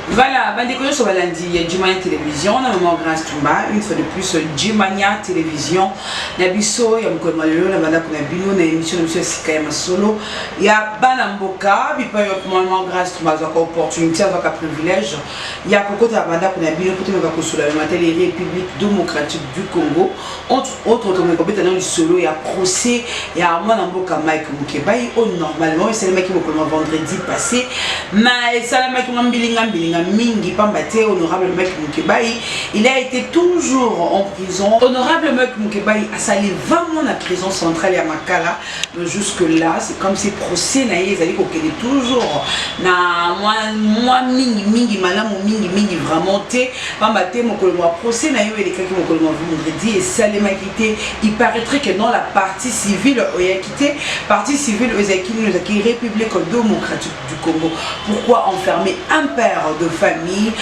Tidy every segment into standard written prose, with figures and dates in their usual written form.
Voilà, ben découvrir sur lundi, Jimania Télévision, on a un moment grand Stumba, une fois de plus, Jimania Télévision, Nabiso, il y a un malheureux, la banda pour Nabino, on a une émission de M. Sikayama Solo, il y a Banamboka, puis il y a un moment grand Stumba, il y a une opportunité, il y a un privilège, il y a un la banda pour Nabino, pour te la République démocratique du Congo, entre autres, on a compétent dans le solo, il y a procès, il y a un Banamboka Mike Mukebai, normalement, c'est le mec qui m'a vendredi passé, mais c'est le mec qui m'a Mingi Pambate, honorable Mec Mukebai, il a été toujours en prison. Honorable Mec Mukebai a sali 20 mois dans la prison centrale à Makala. Jusque là, c'est comme si procès naïe, ils qu'il est toujours na moi mingi malam mingi vraiment té Pambate mon procès naïe et les quelqu'un mon vendredi et ça les quitté. Il paraîtrait que dans la partie civile il a quitté partie civile nous a qui République démocratique du Congo. Pourquoi enfermer un père de famille,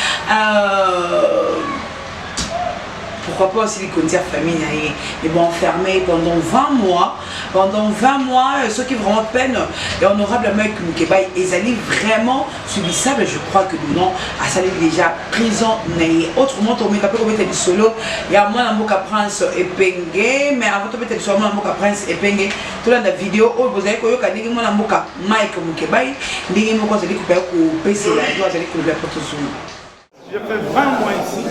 pourquoi pas aussi les conditions famille, mais bon, enfermé pendant 20 mois, ceux qui vraiment peine, et honorable mec Mukebai, ils allaient vraiment subissables, je crois que non, à ça déjà prison, autrement, on met un peu solo, il y a moi dans Prince et Pengue, mais avant de mettre sur moi dans Prince et Pengue, tout dans la vidéo, vous avez que moi dans Mike Mukebai, les mots qu'on s'est découpé au PC, là, vous allez couper la photo sur nous. J'ai fait 20 mois ici.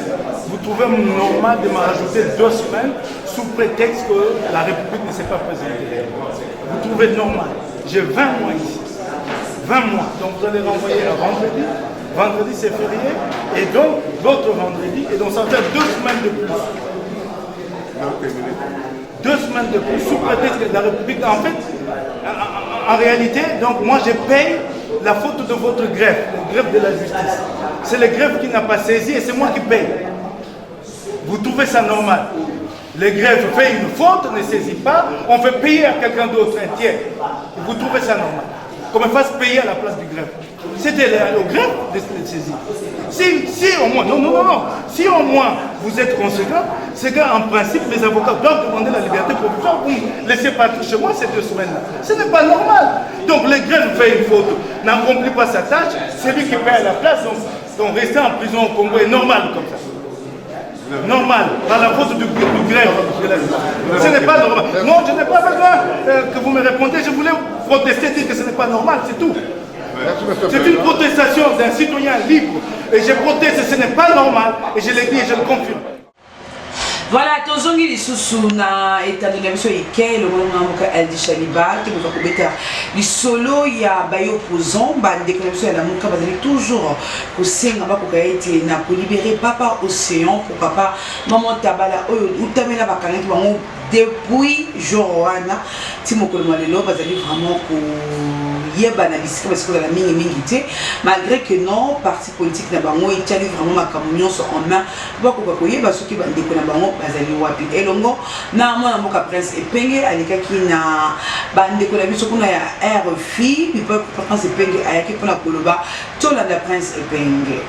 Vous trouvez normal de me rajouter 2 semaines sous prétexte que la République ne s'est pas présentée. Vous trouvez normal. J'ai 20 mois ici. 20 mois. Donc vous allez renvoyer à vendredi. Vendredi c'est férié. Et donc l'autre vendredi. Et donc ça fait 2 semaines de plus. 2 semaines de plus sous prétexte que la République. En fait, en réalité, donc moi je paye la faute de votre greffe, la greffe de la justice. C'est le greffe qui n'a pas saisi et c'est moi qui paye. Vous trouvez ça normal? Le greffe fait une faute, ne saisit pas, on fait payer à quelqu'un d'autre, un tiers. Vous trouvez ça normal? Qu'on me fasse payer à la place du greffe. C'était le greffe de saisir. Si au moins, non, si au moins vous êtes conséquent, c'est qu'en principe, les avocats doivent demander la liberté provisoire pour laisser partir chez moi ces 2 semaines-là. Ce n'est pas normal. Donc le greffe fait une faute, n'accomplit pas sa tâche, c'est lui qui paie à la place. Donc rester en prison au Congo est normal comme ça. Normal, par la faute du greffe. Ce n'est pas normal. Non, je n'ai pas besoin que vous me répondiez. Je voulais protester, dire que ce n'est pas normal, c'est tout. C'est une protestation d'un citoyen libre. Et je proteste, ce n'est pas normal. Et je l'ai dit et je le confirme. Voilà, tozongi lisusu na etandeli biso ike le mwana moka Aldi Shaliba qui nous a kubeta lisolo ya bayo opposant bandeko biso ya lamuka bazali toujours kosenga bakokaete na ko libérer papa Océan pour papa maman Tabala oyo utamela bakangaki bango depuis jour wana timokolo malelo bazali vraiment ko yeba na bisika parce que la mingi malgré que non parti politique na bango itali vraiment makambo nyonso en main bakoka koyeba soki bandeko na bango bazali wapi elongo na mwana mboka Prince Epenge alikaki na bandeko na biso kuna ya RFI puis Prince Epenge ayaki kuna koloba tolanda Prince Epenge.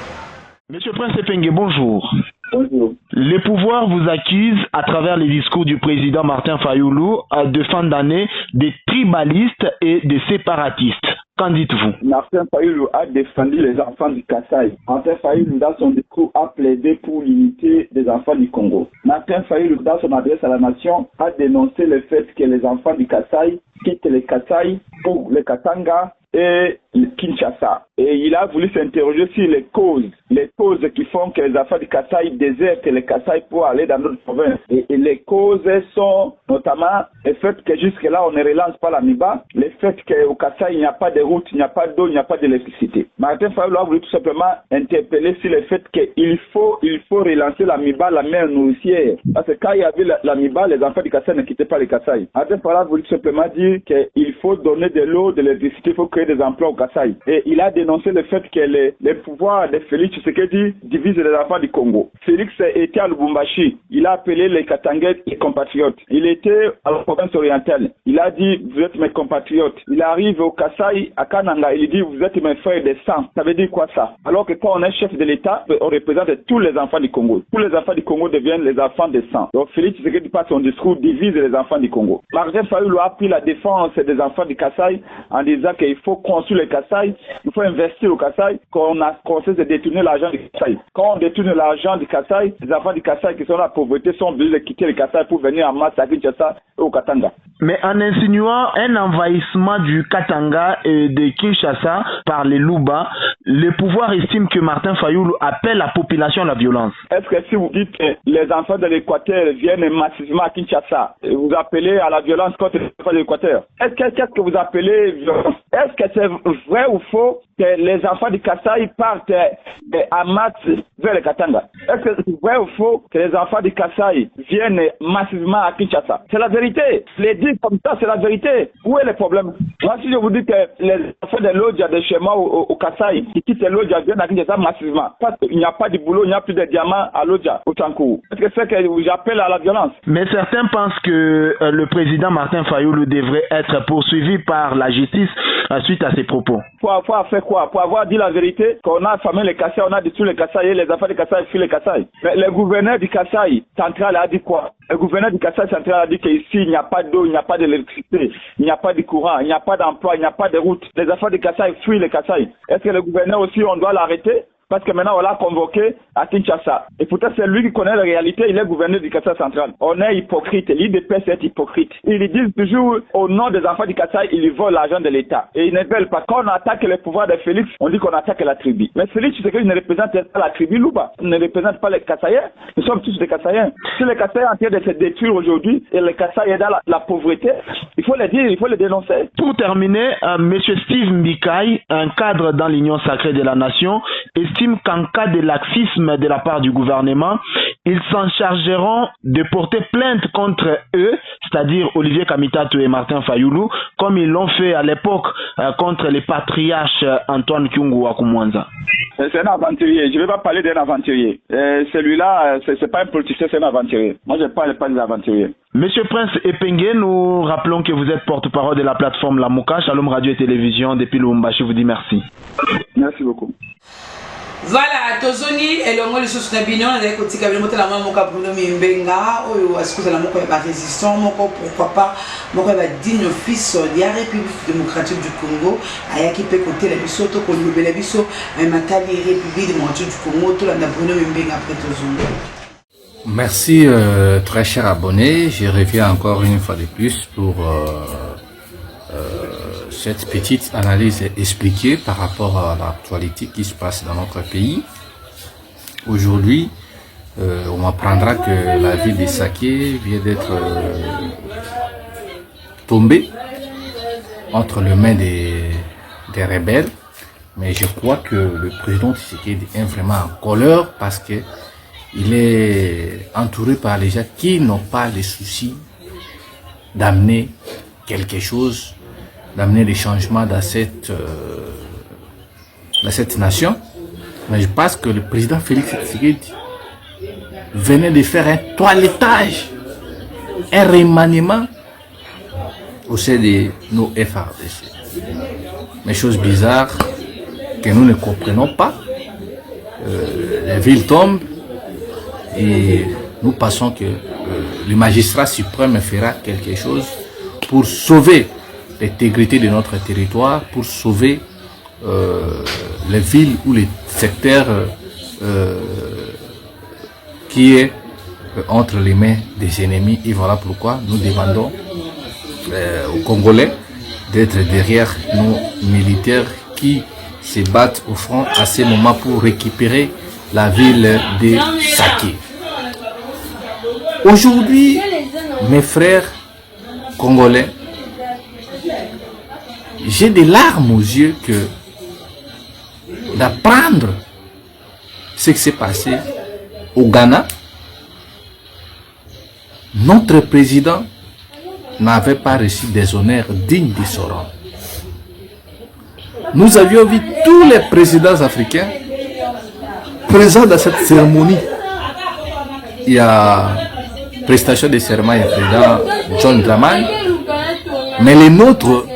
Monsieur Prince Epenge, bonjour. Bonjour. Les pouvoirs vous accusent, à travers les discours du président Martin Fayoulou, de fin d'année, des tribalistes et des séparatistes. Qu'en dites-vous? Martin Fayoulou a défendu les enfants du Kasaï. Martin Fayoulou, dans son discours, a plaidé pour l'unité des enfants du Congo. Martin Fayoulou, dans son adresse à la nation, a dénoncé le fait que les enfants du Kasaï quittent le Kasaï pour le Katanga et le Kinshasa. et il a voulu s'interroger sur les causes qui font que les enfants du Kasaï désertent les Kasaï pour aller dans d'autres provinces. Et les causes sont notamment le fait que jusque-là on ne relance pas l'AMIBA, le fait qu'au Kasaï il n'y a pas de route, il n'y a pas d'eau, il n'y a pas d'électricité. Martin Fayulu a voulu tout simplement interpeller sur le fait qu'il faut relancer l'AMIBA, la mer nourricière. Parce que quand il y avait l'AMIBA, les enfants du Kasaï ne quittaient pas les Kasaï. Martin Fayulu a voulu tout simplement dire qu'il faut donner de l'eau, de l'électricité, il faut créer des emplois au Kasaï. Et il a dénoncé le fait que les pouvoirs de Félix Tshisekedi divisent les enfants du Congo. Félix était à Lubumbashi. Il a appelé les Katangais ses compatriotes. Il était à la province orientale. Il a dit, vous êtes mes compatriotes. Il arrive au Kasaï, à Kananga. Il dit, vous êtes mes frères de sang. Ça veut dire quoi ça? Alors que quand on est chef de l'État, on représente tous les enfants du Congo. Tous les enfants du Congo deviennent les enfants de sang. Donc Félix Tshisekedi, par son discours, divise les enfants du Congo. Martin Fayulu a pris la défense des enfants du Kasaï en disant qu'il faut construire le Kasaï, il faut investir au Kasaï, qu'on cesse de détourner l'argent du Kasaï. Quand on détourne l'argent du Kasaï, les enfants du Kasaï qui sont dans la pauvreté sont obligés de quitter le Kasaï pour venir en masse à Kinshasa et au Katanga. Mais en insinuant un envahissement du Katanga et de Kinshasa par les Luba, le pouvoir estime que Martin Fayulu appelle la population à la violence. Est-ce que si vous dites que les enfants de l'Équateur viennent massivement à Kinshasa, vous appelez à la violence contre les enfants de l'Équateur? Qu'est-ce que vous appelez violence? Est-ce que c'est vrai ou faux que les enfants du Kasaï partent à masse vers le Katanga? Est-ce que c'est vrai ou faux que les enfants du Kasaï viennent massivement à Kinshasa? C'est la vérité. Les dire comme ça, c'est la vérité. Où est le problème? Moi, si je vous dis que les enfants de Lodja, de chez moi au Kasaï, qui quittent Lodja, viennent à Kinshasa massivement, parce qu'il n'y a pas de boulot, il n'y a plus de diamants à Lodja, au Tankou. Est-ce que c'est que j'appelle à la violence? Mais certains pensent que le président Martin Fayulu devrait être poursuivi par la justice suite à ses propos. Pour faire quoi? Pour avoir dit la vérité, qu'on a affamé les Kasaï, on a détruit les Kasaï et les enfants du Kasaï fuient les Kasaï. Mais le gouverneur du Kasaï central a dit quoi? Le gouverneur du Kasaï central a dit qu'ici, il n'y a pas d'eau, il n'y a pas d'électricité, il n'y a pas de courant, il n'y a pas d'emploi, il n'y a pas de route. Les enfants du Kasaï fuient les Kasaï. Est-ce que le gouverneur aussi, on doit l'arrêter? Parce que maintenant, on l'a convoqué à Kinshasa. Et pourtant, c'est lui qui connaît la réalité. Il est gouverneur du Kasaï central. On est hypocrite. L'IDPS est hypocrite. Ils disent toujours, au nom des enfants du Kasaï, ils volent l'argent de l'État. Et ils ne veulent pas. Quand on attaque le pouvoir de Félix, on dit qu'on attaque la tribu. Mais Félix, c'est qu'il ne représente pas la tribu Luba. Il ne représente pas les Kasaïens. Nous sommes tous des Kasaïens. Si les Kasaïens sont en train de se détruire aujourd'hui, et les Kasaïens sont dans la pauvreté, il faut le dire, il faut le dénoncer. Pour terminer, M. Steve Mbikai, un cadre dans l'Union sacrée de la nation, estime qu'en cas de laxisme de la part du gouvernement, ils s'en chargeront de porter plainte contre eux, c'est-à-dire Olivier Kamitatou et Martin Fayulu, comme ils l'ont fait à l'époque contre les patriarches Antoine Kyungu Wakumwanza. C'est un aventurier. Je ne vais pas parler d'un aventurier. Celui-là, c'est pas un politicien, c'est un aventurier. Moi, je ne parle pas des aventuriers. Monsieur Prince Epengue, nous rappelons que vous êtes porte-parole de la plateforme Lamuka. Shalom Radio et Télévision depuis Lubumbashi vous dit merci. Merci beaucoup. Voilà, tozoni elongo lisusu na bino na kotika bino motela moka Bruno Mimbenga oyo asikuza la moko ya résistant moko pourquoi pas moko ya digne fils de la République démocratique du Congo ayaki pe côté la biso to ko lobela biso matali République démocratique du Congo to la Bruno Mimbenga après tozoni. Merci très cher abonné, je reviens encore une fois de plus pour cette petite analyse expliquée par rapport à l'actualité qui se passe dans notre pays. Aujourd'hui, on apprendra que la ville de Saké vient d'être tombée entre les mains des rebelles. Mais je crois que le président Tshisekedi est vraiment en colère parce que il est entouré par les gens qui n'ont pas le souci d'amener quelque chose, d'amener des changements dans cette nation. Mais je pense que le président Félix Tshisekedi venait de faire un toilettage, un remaniement au sein de nos FARDC. Mais chose bizarre que nous ne comprenons pas, les villes tombent et nous pensons que le magistrat suprême fera quelque chose pour sauver l'intégrité de notre territoire, pour sauver les villes ou les secteurs qui est entre les mains des ennemis. Et voilà pourquoi nous demandons aux Congolais d'être derrière nos militaires qui se battent au front à ce moment pour récupérer la ville de Saké. Aujourd'hui, mes frères congolais, j'ai des larmes aux yeux que d'apprendre ce qui s'est passé au Ghana. Notre président n'avait pas reçu des honneurs dignes de son rang. Nous avions vu tous les présidents africains présents dans cette cérémonie. Il y a prestation de serment, il y a le président John Dramani, mais les nôtres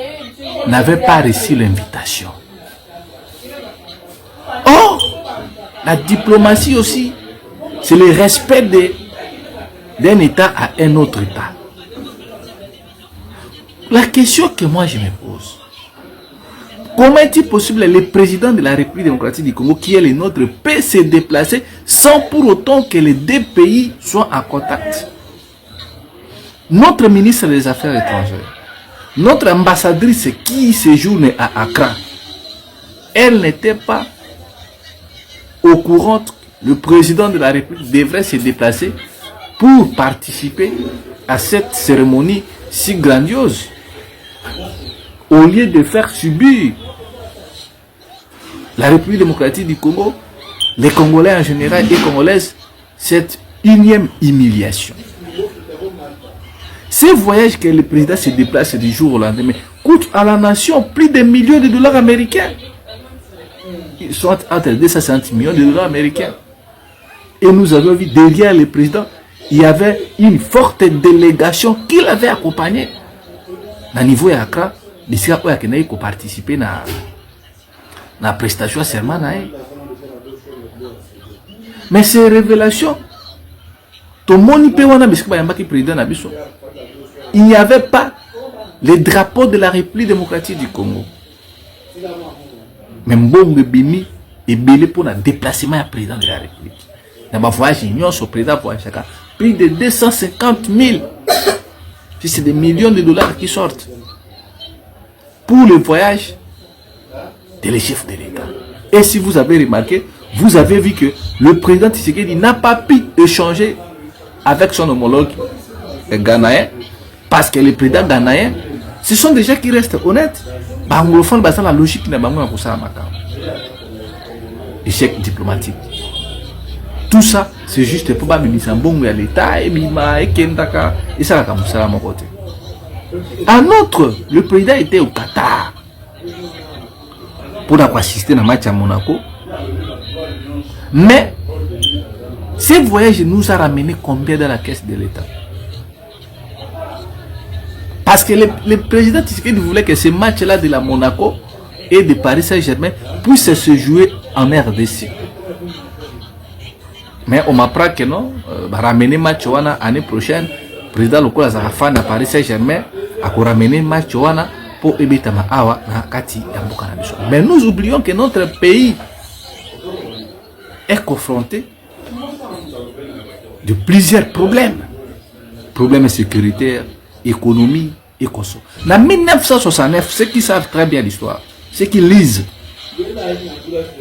n'avaient pas reçu l'invitation. Or, la diplomatie aussi, c'est le respect d'un État à un autre État. La question que moi je me pose, comment est-il possible que le président de la République démocratique du Congo, qui est le nôtre, peut se déplacer sans pour autant que les deux pays soient en contact? Notre ministre des Affaires étrangères, notre ambassadrice qui séjourne à Accra, elle n'était pas au courant que le président de la République devrait se déplacer pour participer à cette cérémonie si grandiose, au lieu de faire subir la République démocratique du Congo, les Congolais en général et Congolaises, cette énième humiliation. Ces voyages que le président se déplace du jour au lendemain coûtent à la nation plus de millions de dollars américains. Ils sont entre 250 millions de dollars américains. Et nous avons vu derrière le président, il y avait une forte délégation qui l'avait accompagné. Au niveau de Accra, les Singapourais qui ont participé à la prestation serment. Mais ces révélations, il n'y avait pas le drapeau de la République démocratique du Congo. Mais Mbongo Bimi est belé pour le déplacement du président de la République. Dans ma voyage, il y a président pour chacun. Plus de 250 000. C'est des millions de dollars qui sortent pour le voyage de les chefs de l'État. Et si vous avez remarqué, vous avez vu que le président Tshisekedi n'a pas pu échanger avec son homologue ghanéen, parce que les présidents ghanéens, ce sont des gens qui restent honnêtes. Anglophone, c'est la logique n'a pas échec diplomatique. Tout ça, c'est juste pour pas venir bon à l'État et Mima et Kendaka et ça comme ça à mon côté. En outre, le président était au Qatar pour assister à un match à Monaco. Mais ce voyage nous a ramené combien dans la caisse de l'État? Parce que le président Tshisekedi voulait que ce match-là de la Monaco et de Paris Saint-Germain puisse se jouer en RDC. Mais on m'apprend que non, ramener le match l'année prochaine, le président local Zarafan à Paris Saint-Germain a ramené le match pour éviter Awa na Kati et mais nous oublions que notre pays est confronté de plusieurs problèmes. Problèmes sécuritaires, économie et conso. En 1969, ceux qui savent très bien l'histoire, ceux qui lisent,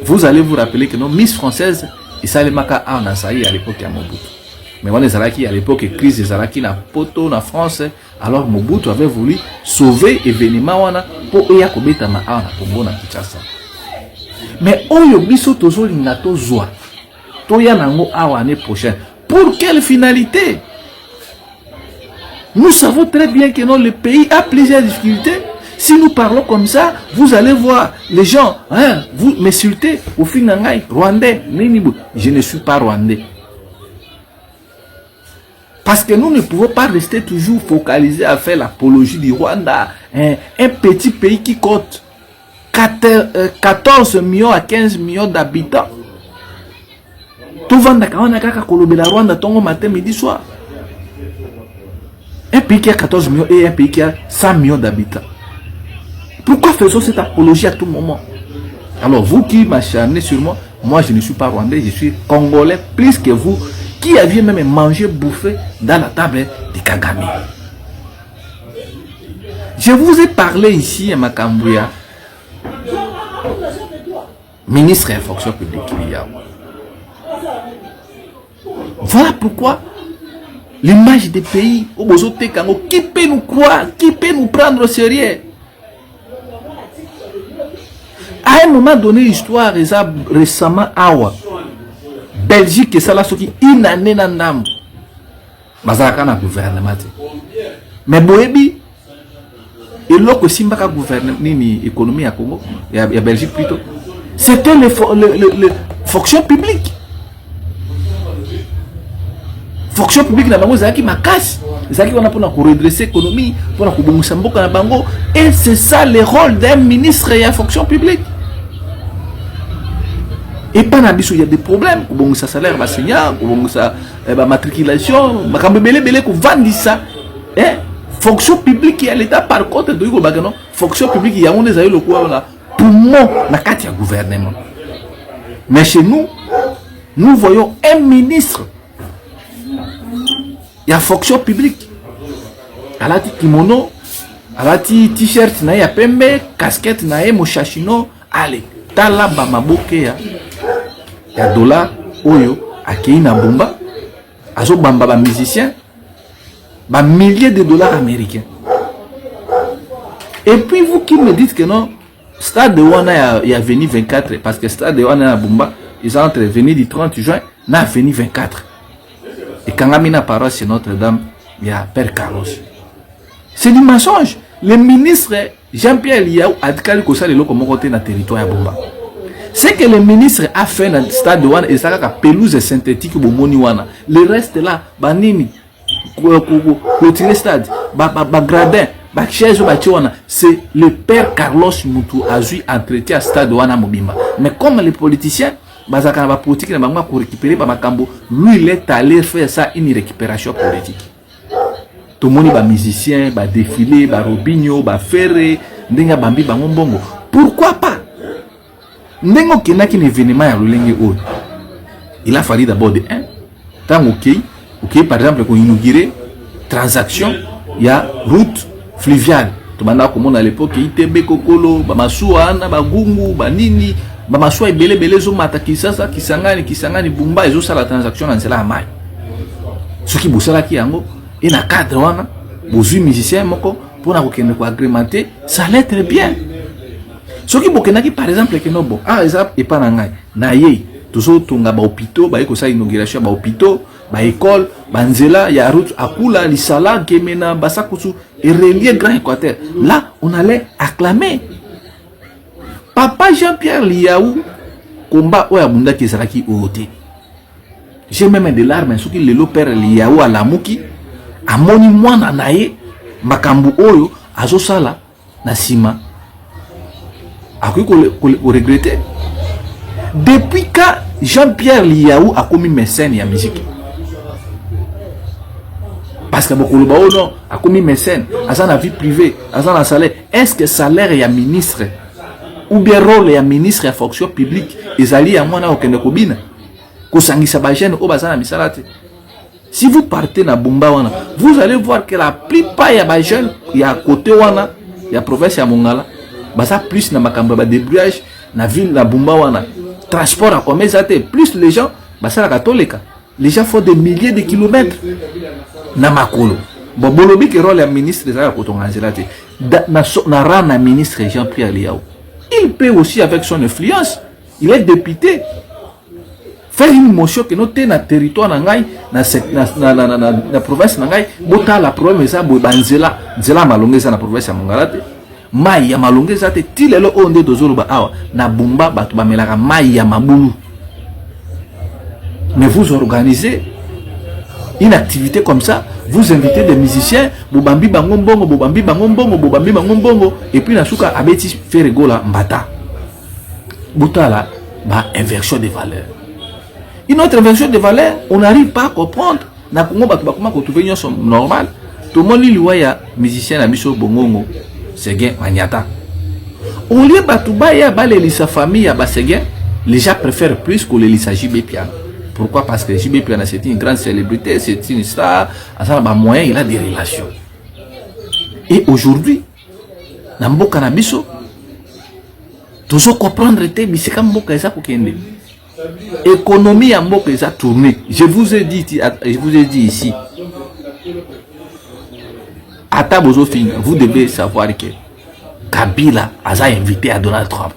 vous allez vous rappeler que nos Miss françaises, et ça les maka en Asaï à l'époque à Mobutu. Mais on est à l'époque crise des Zalaki na poto na France, alors Mobutu avait voulu sauver l'événement pour y akobeta ma na Congo na Kinshasa. Mais oyo biso tozo lingato zoa. Toya nango awa l'année prochaine. Pour quelle finalité? Nous savons très bien que non, le pays a plusieurs difficultés. Si nous parlons comme ça, vous allez voir les gens, hein, vous m'insultez au final, Rwandais, je ne suis pas Rwandais. Parce que nous ne pouvons pas rester toujours focalisés à faire l'apologie du Rwanda, hein, un petit pays qui compte 14 millions à 15 millions d'habitants. Tout le monde a Rwanda, tongo matin, midi, soir. Un pays qui a 14 millions et un pays qui a 100 millions d'habitants. Pourquoi faisons cette apologie à tout moment? Alors vous qui m'acharnez sur moi je ne suis pas rwandais, je suis congolais plus que vous, qui aviez même mangé, bouffé dans la table de Kagame. Je vous ai parlé ici à Makambouya ministre en fonction publique. Voilà pourquoi l'image des pays qui peut nous croire, qui peut nous prendre au sérieux. À un moment donné, l'histoire récemment, Belgique, ça là, ce qui une année dans l'âme. Bazaka na gouvernement. Mais Boebi, et là que Simba a gouverné l'économie à Congo, et à Belgique plutôt, c'était les fonctions publiques. Fonction publique na bango zaki makasi, zaki on a pour redresser l'économie, pour na mboka na bango, et c'est ça le rôle d'un ministre et à fonction publique. Et pas na biso il y a des problèmes, bon ça salaire va enseignant, bon ça matriculation, makambe belé ko vandi ça. Fonction publique et l'état par contre de ko bagano, fonction publique il y a on les a eu le quoi là poumon na kati ya gouvernement. Mais chez nous, nous voyons un ministre. Il y a fonction publique. À la kimono, à la t-shirt na ya pembe, casquette na ya mochachino, allez, tala ba maboke ya dollar oyo akei na bomba, azo bamba ba musicien, ba milliers de dollars américains. Et puis vous qui me dites que non, stade wana ya venu 24 parce que stade wana na bomba, ils sont entre venir du 30 juin na venu 24. Et quand on a parole sur Notre-Dame, il y a Père Carlos. C'est du mensonge. Le ministre Jean-Pierre Liaou a dit que ça le côté dans le territoire de Bomba. C'est que le ministre a fait dans le stade de Wana et ça a pelouse synthétique au Moni Wana. Le reste là, banini, le stade, gradin, chaise c'est le Père Carlos Moutou a eu entretien à stade de Wana Mobimba. Mais comme les politiciens, politique pour récupérer lui il est allé faire ça une récupération politique. Tout le monde est musicien, défilé, Robinho, Ferré, ndenga bambi bangombongo. Pourquoi pas? Ndengo kenaki un événement à l'olenge haut. Il a fallu d'abord de un tant ok par exemple qu'on inauguré transaction, il y a route fluviale. Tout le monde à l'époque ITB Kokolo, Bamasouana, Bagungu, Banini. Bamaswa belé zo mata kisasa kisangani bumba ezo sala transaction na nzela mai. Soki bosala ki yango et na cadre wana bozui musicien moko pour na kokende ko agrémenter ça allait très bien. Soki bokenaki par exemple que no bon exemple et pas na ngai na ye tozo tonga ba hôpitaux ba eko sa inauguration ba hôpitaux ba école ba nzela ya route akula lisala kemena basakusu et relier Grand Équateur. Là on allait acclamer Papa Jean-Pierre Liaou, combat ou abunda qui sera qui ôté. J'ai même des larmes, ce qui le père Liaou à la mouki, à moni mwana nae, makambu oyo, azo sala, na sima. A quoi qu'on regrettait. Depuis quand Jean-Pierre Liaou a commis mécène et la musique? Parce que beaucoup de non, a commis mécène, à sa vie privée, à sa salaire. Est-ce que salaire est un ministre? Ou bien rôle ya ministre ya fonction publique ezali ya mwana okende kobina kosangisa ba jeune o bazana misalate. Si vous partez na Bomba wana, vous allez voir que la plupart ya ba jeune ya côté wana ya province ya Mongala baza plus na makambo ba débrouillage na ville na Bomba wana transport à comme ezate plus les gens basala katolika les gens font des milliers de kilomètres na makolo bon bolobi que rôle ya ministre ezala kotonga nzelate na rana ministre Jean-Pierre Liaou. Il peut aussi avec son influence, il est député, faire une motion que notre na territoire nangai na province nangai bota la province za banzela nzela malongeza na province ya Mongalate mai ya malongeza te tilelo onde dozolo ba awa na Bomba batu bamelaka mai ya mabulu. Mais vous organisez une activité comme ça, vous invitez des musiciens, bobambi bangombongo, bobambi bangombongo, bobambi bangombongo, et puis nasuka abeti feregola mbata. Boutala, bah inversion des valeurs. Une autre inversion des valeurs, on n'arrive pas à comprendre. Na Congo bakuma ko trouver sont normal. Tout le monde li waya musicien na biso bongongo, Seguin Magnata. Au lieu batuba ya baleli sa famille ya Seguin, les gens préfèrent plus que les JB Piano. Pourquoi? Parce que JB Piana c'est une grande célébrité, c'est une star, à ça moyen il a des relations. Et aujourd'hui, dans Mboka Nabiso, Toujours comprendre te bisika mboka eza kokende. Économie ya mboka eza tournée. Je vous ai dit ici. Ata bozo fini, vous devez savoir que Kabila a invité à Donald Trump.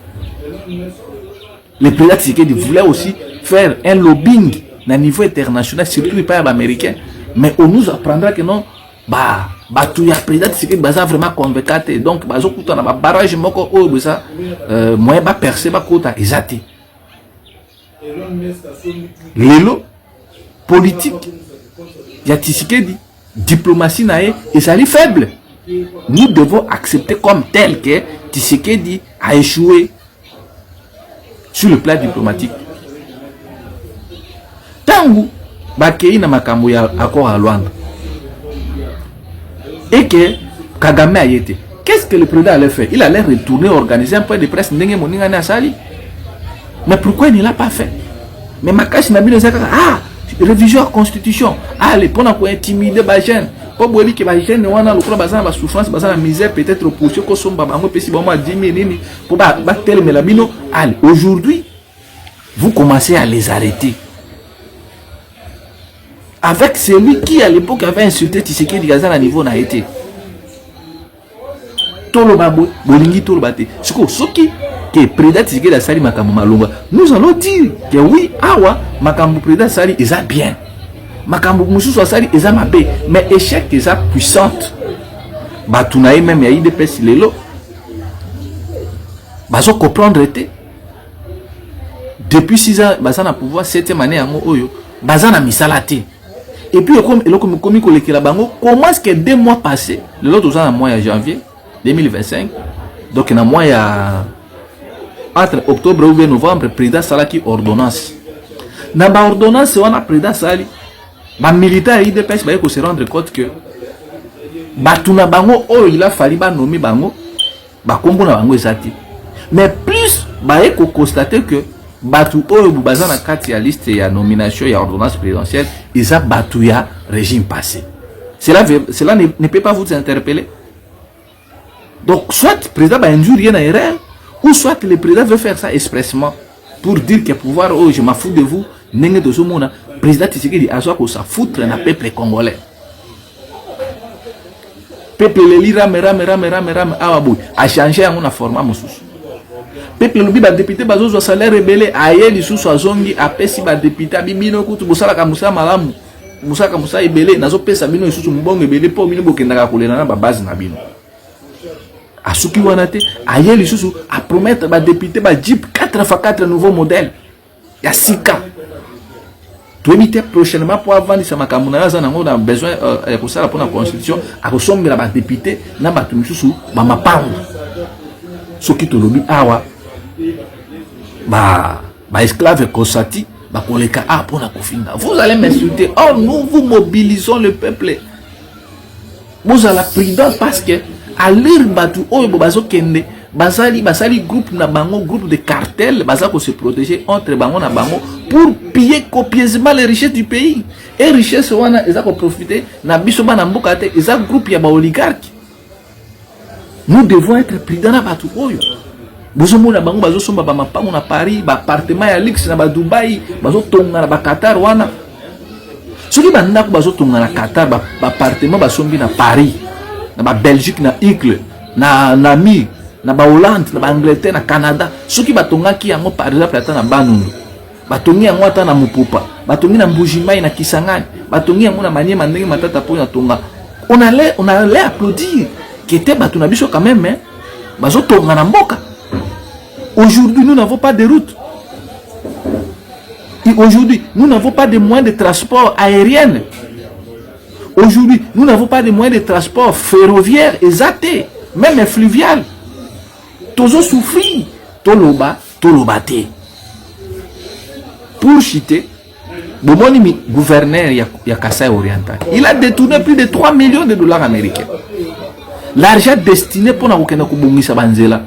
Le président Tshisekedi voulait aussi faire un lobbying à niveau international, surtout pas américain. Mais on nous apprendra que non, tout le président Tshisekedi est vraiment convaincant. Donc, il y a un barrage moyen de percer exact. L'élo politique, il y a Tshisekedi, diplomatie et ça est faible. Nous devons accepter comme tel que Tshisekedi a échoué sur le plan diplomatique. Tangu bakei na makambo ya accord à Luanda et que Kagame a été, qu'est-ce que le président allait faire? Il allait retourner organiser un point de presse ndenge moninga na sali. Mais pourquoi il ne l'a pas fait? Mais Makashi Nabino Zaka, révision de la constitution, allez, pour intimider les jeunes, pour que les jeunes ont la souffrance, la misère, peut-être pour ceux qui sont à 10 000, pour battre les labino. Allez, aujourd'hui, vous commencez à les arrêter. Avec celui qui à l'époque avait insulté Tshisekedi Gaza à niveau n'a été. Tolobabo, Bolingi Tolobate. Ce qui que président Tshisekedi Sali Makambo Malonga, nous allons dire que oui, awa Makambo président Sali est bien. Makambo Moussou Sali est mabé, mais échec est puissante. Batunaï même yaï de pesi lelo. Bazo comprendre été. Depuis 6 ans, bazana pouvoir 7e année en oyo, bazana misalate. Et puis comment est-ce que 2 mois passés, le lot en mois de janvier 2025, donc dans mois entre octobre ou novembre, le président Salaki ordonnance. Dans l'ordonnance, on a président Sali, les militaires de pêche se rendre compte que Batuna Bango, il a fallu nommer Bango, Bakombo na Bango ezati. Mais plus, il faut constater que Batu Oyo Boubazana Kati a liste et nomination et ordonnance présidentielle, ils ont battu le régime passé. Cela ne peut pas vous interpeller. Donc, soit le président va induire une erreur, ou soit le président veut faire ça expressement pour dire que pouvoir, oh, je m'en fous de vous, n'est-ce de ce monde, le président Tshisekedi a soit que ça foutre le peuple congolais. Le peuple le lira, a changé en format moussous. Peuple lobi ba député bazo salaire rebelle ayeli sous azongi apesi ba député bibino kutu bosala ka musa malamu musaka musa ebele nazo pesa bino isusu mbongo ebele po bino bokendaka kolena na ba base na bino asuki wana te ayeli sous a promettre ba député ba Jeep 4x4 nouveau modèle ya sika to éviter prochainement pour avoir sa makamuna na ngo na besoin ko sala pour la constitution a kosombela ba député na ba tumisusu ba mapango soki to lobi awa esclave Kosati, vous allez m'insulter. Or, nous vous mobilisons le peuple. Vous allez prudent parce que à l'heure batu oh bazo kende basali groupe na bango groupe de cartel bazako se protéger entre bango na bango pour piller copieusement les richesses du pays. Et richesses wana ezako profiter na biso bana mboka te eza groupe ya ba oligarque. Nous devons être prudents na batu oyo. Bozomona bango bazosomba ba mapango na Paris, ba appartement ya luxe na ba Dubai, bazotonga na ba Qatar wana. Soki banda ko bazotonga na Qatar ba appartement basombi na Paris, na ba Belgique na Icle, na Nami, na ba Hollande, na ba Angleterre, na Canada. Soki batongaki yango par exemple ata na Banundu. Batongi yango ata na Mupupa, batongi na Mbujimai na Kisangani, batongi yango na Maniema ndenge matata po na tonga. On allait applaudir qui était batuna biso quand même hein. Bazotonga na mboka. Aujourd'hui, nous n'avons pas de route. Aujourd'hui, nous n'avons pas de moyens de transport aérien. Aujourd'hui, nous n'avons pas de moyens de transport ferroviaire exacté, même fluvial. Tozo souffri, toloba, tolobate. Pour chiter, Bomoni gouverneur ya Kasaï Oriental, il a détourné plus de 3 millions de dollars américains. L'argent destiné pour na kubungisa banzela.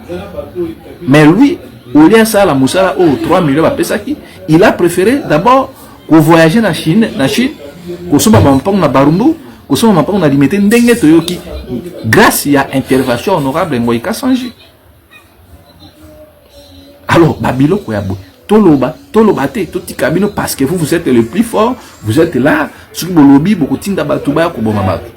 Mais lui, au lieu de ça, la Moussala, 3 millions de pesaki, il a préféré d'abord voyager en Chine, qu'on soit na Barumbu, qu'on soit na limité ndenge toyoki, grâce à l'intervention honorable Ngoïka Sanji. Alors, Babilo Koyabo, Toloba, te, Totika Bino, parce que vous êtes le plus fort, vous êtes là, sur le lobby, beaucoup Tinda Batouba, Kobomabato.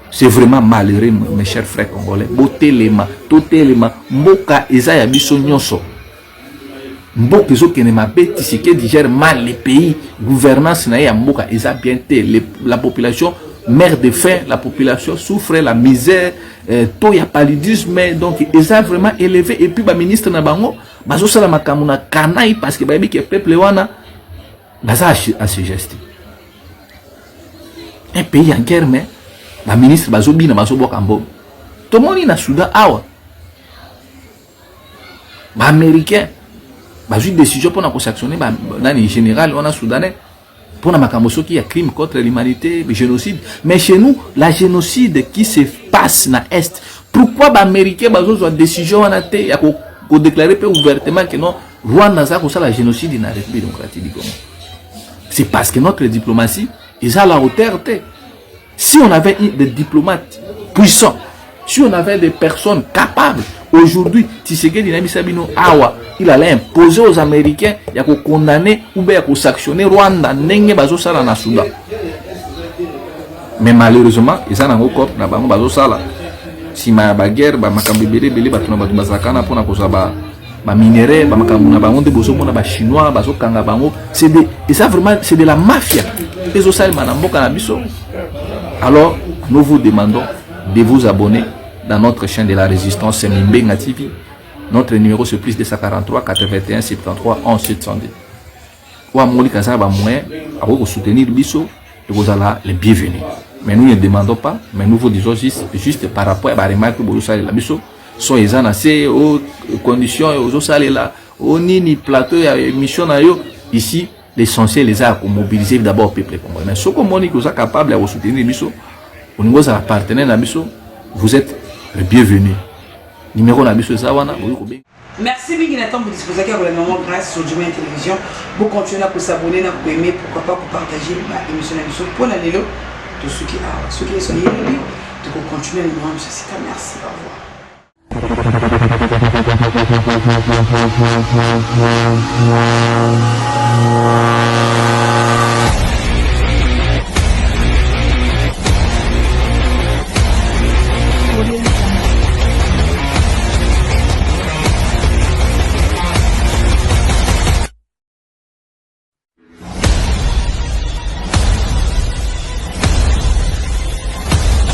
C'est vraiment malheureux, mes chers frères congolais. Botelema, Totelema, Mboka, Ezaya Biso Nyonso. Mboka Ezo Kenemabe, Tisike digère mal les pays, gouvernance Naïa Mboka, Eza bien la population meurt de faim, la population souffre, la misère, il y a paludisme, donc ils ont vraiment élevé. Et puis, le ministre Nabango, bazo sala makamuna kanaï parce que baby que peuple wana, baza à se gester. Un pays en guerre, mais le ministre bazo bina bazo bokambo. Tout le monde est dans le Soudan, awa. Les Américains, bazo une décision pour nous sanctionner, dans les général, on a Soudanais. Pour nous qui y a crime contre l'humanité, le génocide. Mais chez nous, la génocide qui se passe dans l'Est, pourquoi les Américains ont une décision pour déclarer ouvertement que non, Rwanda a la génocide dans la République démocratique du Congo? C'est parce que notre diplomatie est à la hauteur. Si on avait des diplomates puissants, si on avait des personnes capables, aujourd'hui, Tshisekedi Sabino Awa, il allait imposer aux Américains, il y a condamner ou bien sanctionner Rwanda, Nenge Bazo Sala na Soudan. Mais malheureusement, ils ont encore na bango Bazo Sala. Si ma guerre, ma kambibele bele batuna batu bazakana pona kosa ba minéraux, ba makamuna bango de bozo mona ba chinois, bazo kanga bango, c'est de et ça vraiment c'est de la mafia. Les osal manamboka na biso. Alors, nous vous demandons de vous abonner dans notre chaîne de la résistance Mimbenga TV. Notre numéro c'est plus 243 81 73 11 710. Ou à Moli Kazaba moyen à vous soutenir biso et vous allez les bienvenus. Mais nous ne demandons pas, mais nous vous disons juste par rapport à la remarque que vous allez la biso. Soit ils en assez aux conditions aux autres là, au nini plateau et mission ici. L'essentiel les a mobiliser d'abord le peuple congolais. Mais ce que vous êtes capable de vous soutenir biso, au niveau de la partenaire na biso, vous êtes le bienvenu. Numéro na biso zawana. Merci Big Nathan pour disposer à la maman grâce sur Djimani Télévision. Vous continuez à vous abonner, à vous aimer, pourquoi pas vous partager l'émission de l'émission pour l'aller là. Tous ceux qui sont ici, vous continuez à nous rendre ceci. Merci, au revoir.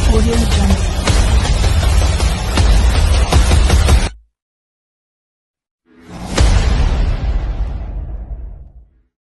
Audio